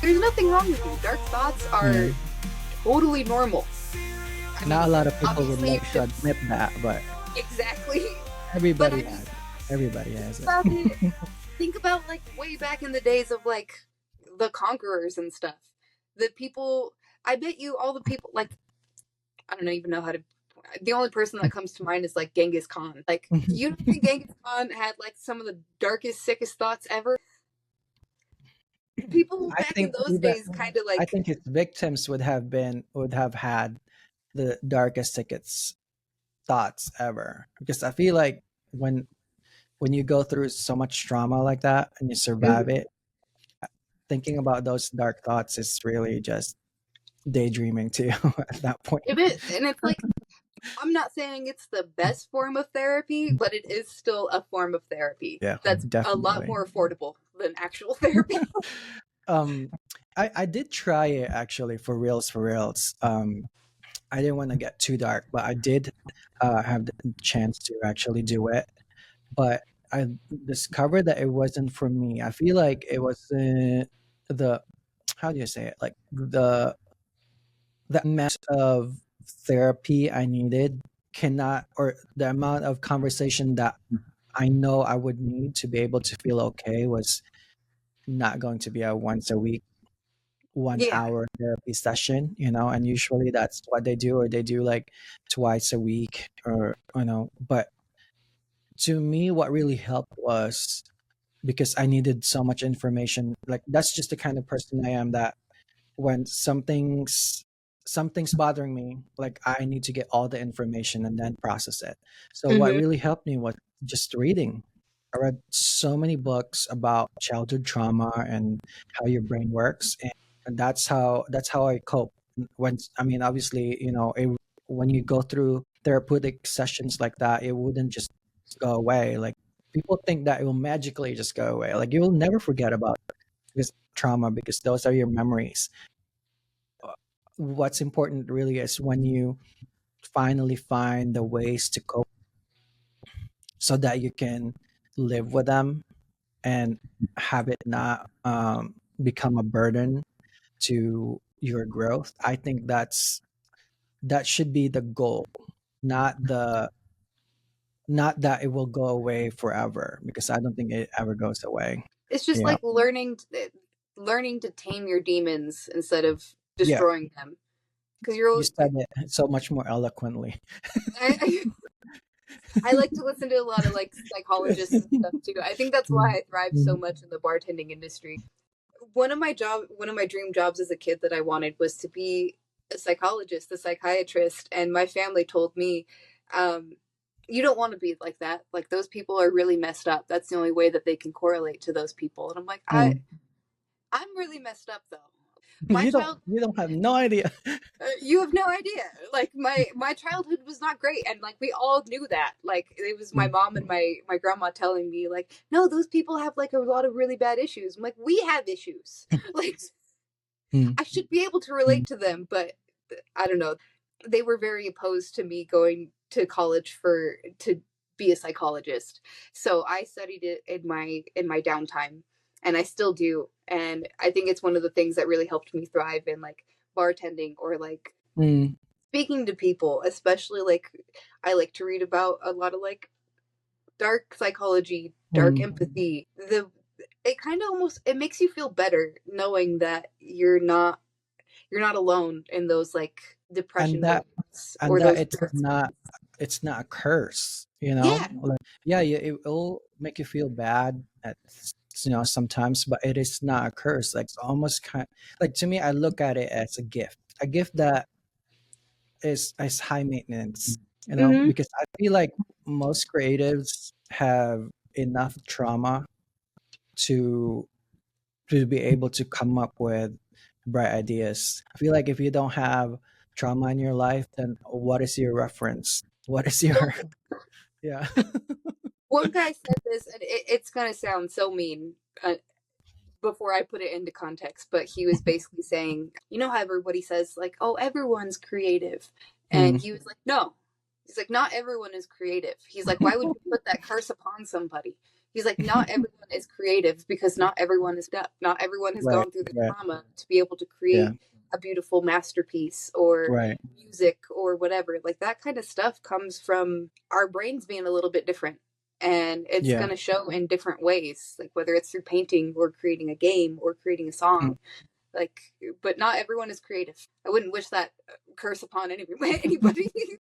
there's nothing wrong with you. Dark thoughts are totally normal. I mean, Not a lot of people would obviously, like to admit that, but exactly. But everybody I mean, has it. Everybody has it. about it. Think about like way back in the days of like the conquerors and stuff. The people, I bet you all the people like I don't even know how to. The only person that comes to mind is like Genghis Khan. Like, you don't think Genghis Khan had like some of the darkest, sickest thoughts ever? People I back in think those even days kind of I like, think his victims would have had the darkest tickets thoughts ever, because I feel like when you go through so much trauma like that and you survive it, thinking about those dark thoughts is really just daydreaming too at that point. if it, and it's like, I'm not saying it's the best form of therapy, but it is still a form of therapy Yeah, that's a lot definitely. more affordable than actual therapy. um I did try it actually, for reals, for reals. I didn't want to get too dark, but I did have the chance to actually do it. But I discovered that it wasn't for me. I feel like it wasn't the, how do you say it? Like the amount of therapy I needed cannot, or the amount of conversation that I know I would need to be able to feel okay was not going to be a once a week, one Yeah. hour therapy session, and usually that's what they do, or they do like twice a week, or but to me what really helped was, because I needed so much information. Like, that's just the kind of person I am, that when something's bothering me, like, I need to get all the information and then process it. So what Mm-hmm. really helped me was just reading. I read so many books about childhood trauma and how your brain works, and that's how I cope. When, I mean, obviously, when you go through therapeutic sessions like that, it wouldn't just go away. Like, people think that it will magically just go away. Like, you will never forget about this trauma, because those are your memories. What's important really is when you finally find the ways to cope, so that you can live with them and have it not become a burden to your growth. I think that should be the goal, not the not that it will go away forever, because I don't think it ever goes away. It's just Yeah. like learning to tame your demons instead of Yeah, destroying them. Because you're, you said it so much more eloquently. I, I like to listen to a lot of like psychologists and stuff too. I think that's why I thrive so Mhm. much in the bartending industry. One of my dream jobs as a kid that I wanted was to be a psychologist, a psychiatrist, and my family told me, um, "You don't want to be like that. Like those people are really messed up. That's the only way that they can correlate to those people." And I'm like, Mm. I'm really messed up though. My You don't child you don't have no idea. you have no idea. Like my childhood was not great, and like we all knew that. Like it was my Mm. mom and my grandma telling me, like, no, those people have like a lot of really bad issues. I'm like, we have issues. Like Mm. I should be able to relate to them, but I don't know. They were very opposed to me going to college for to be a psychologist. So I studied it in my downtime, and I still do. And I think it's one of the things that really helped me thrive in like bartending or like Mm. speaking to people, especially like I like to read about a lot of like dark psychology, dark Mm. empathy. The it kind of almost it makes you feel better knowing that you're not alone in those like and depression that moments and or that those it's not a curse, yeah. like, yeah, it will make you feel bad at, sometimes, but it is not a curse. Like, it's almost kind, like, to me, I look at it as a gift that is high maintenance, Mm-hmm. because I feel like most creatives have enough trauma to be able to come up with bright ideas. I feel like if you don't have trauma in your life, then what is your reference? What is your So yeah. one guy said this, and it's gonna sound so mean before I put it into context, but he was basically saying, you know how everybody says like, "Oh, everyone's creative," and Mm. he was like, "No." He's like, "Not everyone is creative." He's like, "Why would you put that curse upon somebody?" He's like, not everyone is creative because not everyone is deaf. Not everyone has Right. gone through the Right. trauma to be able to Yeah. create a beautiful masterpiece or Right. music or whatever. Like that kind of stuff comes from our brains being a little bit different. And it's Yeah. going to show in different ways, like whether it's through painting or creating a game or creating a Mm. song. Like, but not everyone is creative. I wouldn't wish that curse upon anybody.